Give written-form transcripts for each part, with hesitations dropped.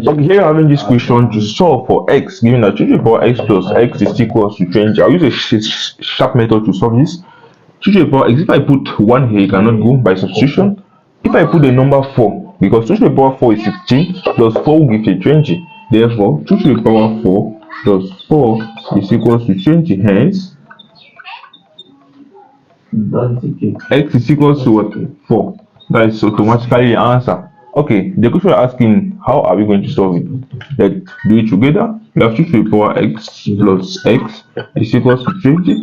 Okay, here I'm having this question to solve for x, given that 2 to the power x plus x is equals to 20. I'll use a sharp method to solve this. 2 to the power x, if I put 1 here, it cannot go by substitution. If I put the number 4, because 2 to the power 4 is 16, plus 4 will give you 20. Therefore, 2 to the power 4 plus 4 is equals to 20. Hence, x is equals to what? 4. That is automatically the answer. Okay, the question we're asking, how are we going to solve it? Let's do it together. We have 2 to the power x plus x is equals to 20.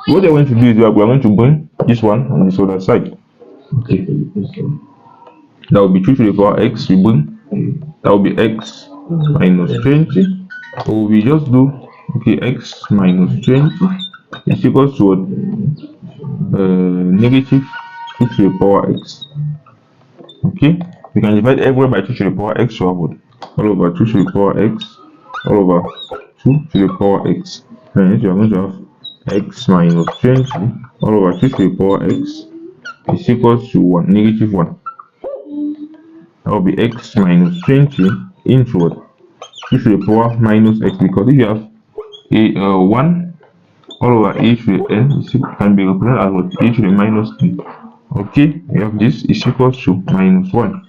What we're going to do is we are going to bring this one on this other side. Okay, that will be 2 to the power x. We bring that will be x minus 20. So we just do x minus 20 is equals to what? Negative 2 to the power x. Okay, we can divide everywhere by 2 to the power x, so I would all over 2 to the power x all over 2 to the power x. Hence, you are going to have x minus 20 all over 2 to the power x is equals to 1, negative 1. That will be x minus 20 into what? 2 to the power minus x, because if you have a 1 all over a to the n, can be represented as what? A to the minus n. Okay, we have this is equals to minus 1.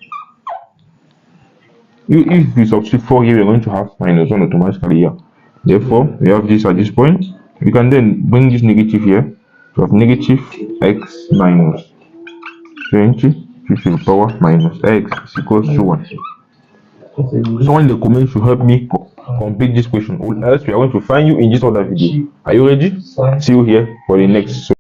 If we substitute 4 here, we're going to have minus 1 automatically here. Therefore, we have this at this point. We can then bring this negative here to have negative x minus 20 to the power minus x is equals to 1. Someone in the comments should help me complete this question, or else we are going to find you in this other video. Are you ready? See you here for the next.